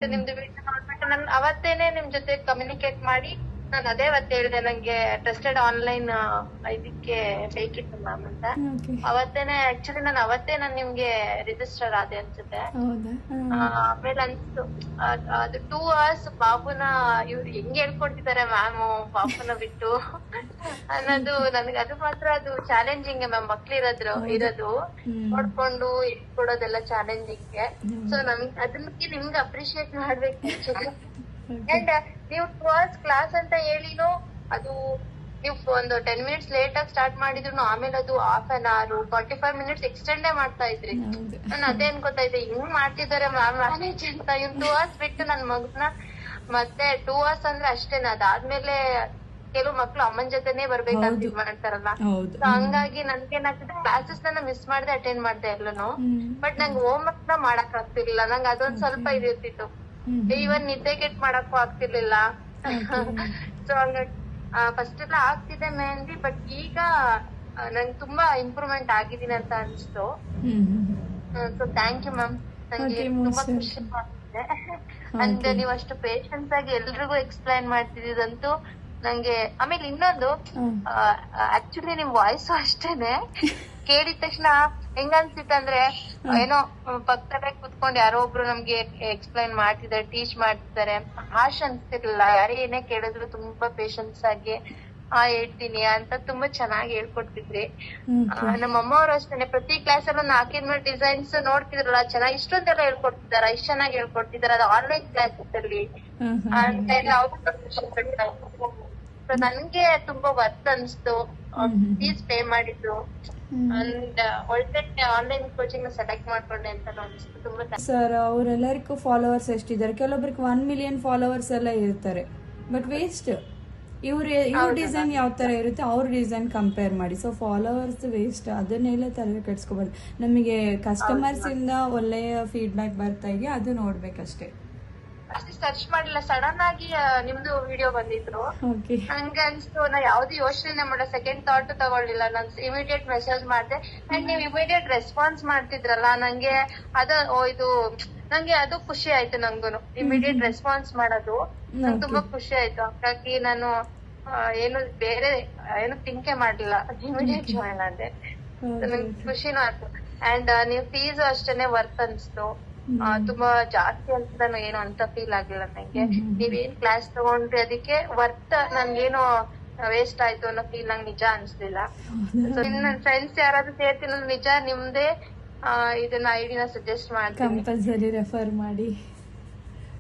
ನಿಮ್ದು ವಿಡಿಯೋ ನೋಡ್ಬಿಟ್ಟು ನಾನು ಅವತ್ತೇನೆ ನಿಮ್ ಜೊತೆ ಕಮ್ಯುನಿಕೇಟ್ ಮಾಡಿ ನಾನು ಅದೇ ಅವತ್ತು ಹೇಳಿದೆ ನಂಗೆ ಟ್ರಸ್ಟೆಡ್ ಆನ್ಲೈನ್ ಇದಕ್ಕೆ ಬೇಕಿತ್ತು ಮ್ಯಾಮ್ ಅಂತ. ಅವತ್ತೇನೆ ಆಕ್ಚುಲಿ ನಾನು ನಿಮ್ಗೆ ರಿಜಿಸ್ಟರ್ ಆದೆ ಅನ್ಸುತ್ತೆ. ಆಮೇಲೆ ಅನ್ಸ್ತು ಅದು 2 hours ಬಾಬುನ ಇವ್ರು ಹೆಂಗ್ ಹೇಳ್ಕೊಡ್ತಿದ್ದಾರೆ ಮ್ಯಾಮ್ ಬಾಬುನ ಬಿಟ್ಟು ಅನ್ನೋದು ನನಗೆ ಅದು ಮಾತ್ರ ಅದು ಚಾಲೆಂಜಿಂಗ್ ಮ್ಯಾಮ್. ಮಕ್ಳು ಇರೋದು ನೋಡ್ಕೊಂಡು ಕೊಡೋದೆಲ್ಲ ಚಾಲೆಂಜಿಂಗ್. ಸೊ ಅದಕ್ಕೆ ನಿಮ್ಗೆ ಅಪ್ರಿಶಿಯೇಟ್ ಮಾಡ್ಬೇಕು. ಅಂಡ್ ನೀವು 2 hours ಕ್ಲಾಸ್ ಅಂತ ಹೇಳಿನು ಅದು ನೀವು ಒಂದು 10 minutes ಲೇಟ್ ಆಗಿ ಸ್ಟಾರ್ಟ್ ಮಾಡಿದ್ರು ಆಮೇಲೆ ಅದು half an hour 45 minutes ಎಕ್ಸ್ಟೆಂಡೇ ಮಾಡ್ತಾ ಇದ್ರಿ. ನಾನು ಅದೇ ಅನ್ಕೋತಾ ಇದ್ದೆ ಹಿಂಗ್ ಮಾಡ್ತಿದ್ದಾರೆ ಮ್ಯಾಮ್ ಮ್ಯಾನೇಜ್ ಅಂತ. ಇವ್ 2 hours ಬಿಟ್ಟು ನನ್ ಮಗನ ಮತ್ತೆ 2 hours ಅಂದ್ರೆ ಅಷ್ಟೇನ. ಅದಾದ್ಮೇಲೆ ಕೆಲವು ಮಕ್ಳು ಅಮ್ಮನ್ ಜೊತೆನೆ ಬರ್ಬೇಕಂತ ಇದ್ ಮಾಡ್ತಾರಲ್ಲ. ಹಂಗಾಗಿ ನನ್ಗೇನಾಗ್ತದೆ ಕ್ಲಾಸಸ್ ನಾನು ಮಿಸ್ ಮಾಡ್ದೆ ಅಟೆಂಡ್ ಮಾಡ್ದೆ ಎಲ್ಲನು. ಬಟ್ ನಂಗೆ ಹೋಮ್ ವರ್ಕ್ ನ ಮಾಡಕ್ ಆಗ್ತಿರ್ಲಿಲ್ಲ. ನಂಗೆ ಅದೊಂದ್ ಸ್ವಲ್ಪ ಇದಿರ್ತಿತ್ತು. ಇವನ್ ನಿದ್ದೆ ಗೆಟ್ ಮಾಡಕ್ಕೂ ಆಗ್ತಿರ್ಲಿಲ್ಲ. ಸೊ ಹಂಗಾಗಿ ಫಸ್ಟ್ ಎಲ್ಲ ಆಗ್ತಿದೆ ಮೆಹಂದಿ. ಬಟ್ ಈಗ ನಂಗೆ ತುಂಬಾ ಇಂಪ್ರೂವ್ಮೆಂಟ್ ಆಗಿದ್ದೀನಿ ಅಂತ ಅನ್ಸ್ತು. So thank you ma'am. ನಂಗೆ ತುಂಬಾ ಖುಷಿ ಆಗ್ತಿದೆ. ಅಂದ್ರೆ ನೀವು ಅಷ್ಟು ಪೇಷನ್ಸ್ ಆಗಿ ಎಲ್ರಿಗೂ ಎಕ್ಸ್ಪ್ಲೈನ್ ಮಾಡ್ತಿದ್ದಂತೂ ನಂಗೆ. ಆಮೇಲೆ ಇನ್ನೊಂದು ಆಕ್ಚುಲಿ ನಿಮ್ ವಾಯ್ಸ್ ಅಷ್ಟೇನೆ ಕೇಳಿದ ತಕ್ಷಣ ಹೆಂಗ ಅನ್ಸಿತ್ತಂದ್ರೆ ಏನೋ ಪಕ್ಕದಲ್ಲೇ ಕುತ್ಕೊಂಡು ಯಾರೋ ಒಬ್ರು ನಮ್ಗೆ ಎಕ್ಸ್ಪ್ಲೈನ್ ಮಾಡ್ತಿದ್ದಾರೆ, ಟೀಚ್ ಮಾಡ್ತಿದ್ದಾರೆ. ಹಾಶ್ ಅನ್ಸ್ತಿರ್ಲಿಲ್ಲ. ಯಾರೇ ಏನೇ ಕೇಳಿದ್ರು ತುಂಬಾ ಪೇಷನ್ಸ್ ಆಗಿ ಹೇಳ್ತೀನಿ ಅಂತ ತುಂಬಾ ಚೆನ್ನಾಗಿ ಹೇಳ್ಕೊಡ್ತಿದ್ರಿ. ನಮ್ಮ ಅಮ್ಮ ಅವ್ರು ಅಷ್ಟೇನೆ ಪ್ರತಿ ಕ್ಲಾಸ್ ಅಲ್ಲೂ 4 ಡಿಸೈನ್ಸ್ ನೋಡ್ತಿದ್ರಲ್ಲ, ಚೆನ್ನಾಗಿ ಇಷ್ಟೊಂದೆಲ್ಲ ಹೇಳ್ಕೊಡ್ತಿದಾರ, ಇಷ್ಟ ಚೆನ್ನಾಗಿ ಹೇಳ್ಕೊಡ್ತಿದಾರ. ಅದು ಆನ್ಲೈನ್ ಕ್ಲಾಸಸ್ ಅಲ್ಲಿ ನನ್ಗೆ ತುಂಬಾ ವರ್ತ್ ಅನ್ಸ್ತು. ಫೀಸ್ ಪೇ ಮಾಡಿದ್ರು ಅಂಡ್ ಒಳ್ಳೆ ಆನ್ಲೈನ್ ಕೋಚಿಂಗ್ ಸೆಲೆಕ್ಟ್ ಮಾಡ್ಕೊಂಡೆ ಅಂತ ಅನ್ಸ್ತು. ತುಂಬಾ ಸರ್ ಅವರೆಲ್ಲರಿಗೂ ಫಾಲೋವರ್ಸ್ ಎಷ್ಟಿದ್ದಾರೆ? ಕೆಲವೊಬ್ರಿಗೆ 1 million ಫಾಲೋವರ್ಸ್ ಎಲ್ಲ ಇರ್ತಾರೆ. But waste. ಇವ್ರ ಡಿಸೈನ್ ಯಾವ ತರ ಇರುತ್ತೆ ಅವ್ರ ಡಿಸೈನ್ ಕಂಪೇರ್ ಮಾಡಿ. So followers waste. ಅದನ್ನೆಲ್ಲ ತಲೆ ಕೆಡ್ಸ್ಕೊಬಾರ್ದು. ನಮಗೆ ಕಸ್ಟಮರ್ಸ್ ಇಂದ ಒಳ್ಳೆಯ ಫೀಡ್ಬ್ಯಾಕ್ ಬರ್ತಾ ಇದೆಯಾ ಅದು ನೋಡ್ಬೇಕಷ್ಟೇ. ಅಷ್ಟೇ ಸರ್ಚ್ ಮಾಡಿಲ್ಲ, ಸಡನ್ ಆಗಿ ನಿಮ್ದು ವಿಡಿಯೋ ಬಂದಿದ್ರು. ಹಂಗ ಅನ್ಸ್ತು. ನಾ ಯಾವ್ದು ಯೋಚನೆ ಮಾಡೋ ಸೆಕೆಂಡ್ ಥಾಟ್ ತಗೊಳ್ಳಿಲ್ಲ. ನಾನ್ ಇಮಿಡಿಯೇಟ್ ಮೆಸೇಜ್ ಮಾಡ್ದೆ. ಅಂಡ್ ನೀವ್ ಇಮಿಡಿಯೇಟ್ ರೆಸ್ಪಾನ್ಸ್ ಮಾಡ್ತಿದ್ರಲ್ಲ, ನಂಗೆ ನಂಗೆ ಅದು ಖುಷಿ ಆಯ್ತು. ನಂಗೂನು ಇಮಿಡಿಯೇಟ್ ರೆಸ್ಪಾನ್ಸ್ ಮಾಡೋದು ನಂಗೆ ತುಂಬಾ ಖುಷಿ ಆಯ್ತು. ಹಾಗಾಗಿ ನಾನು ಬೇರೆ ಏನು ಥಿಂಕೇ ಮಾಡ್ಲಿಲ್ಲ, ಇಮಿಡಿಯೇಟ್ ಜಾಯಿನ್ ಆದೆ. ನಂಗೆ ಖುಷಿನೂ ಆಯ್ತು. ಅಂಡ್ ನೀವ್ ಫೀಸ್ ಅಷ್ಟೇನೆ ವರ್ತ್ ಅನ್ಸ್ತು. ತುಂಬಾ ಜಾಸ್ತಿ ಅಂತ ಏನು ಅಂತ ಫೀಲ್ ಆಗಿಲ್ಲ ನಂಗೆ. ನೀವೇನ್ ಕ್ಲಾಸ್ ತಗೊಂಡ್ರಿ ಅದಕ್ಕೆ ವರ್ತ್. ನನ್ಗೇನು ವೇಸ್ಟ್ ಆಯ್ತು ಅನ್ನೋ ಫೀಲ್ ನಂಗೆ ನಿಜ ಅನ್ಸ್ಲಿಲ್ಲ. ನನ್ ಫ್ರೆಂಡ್ಸ್ ಯಾರಾದ್ರೂ ಸೇರ್ತಿಲ್ಲ ನಿಜ ನಿಮ್ದೇ ಇದನ್ನ ಐಡಿನ ಸಜೆಸ್ಟ್ ಮಾಡ್ತೀನಿ. ಕಂಪಲ್ಸರಿ ರೆಫರ್ ಮಾಡಿ.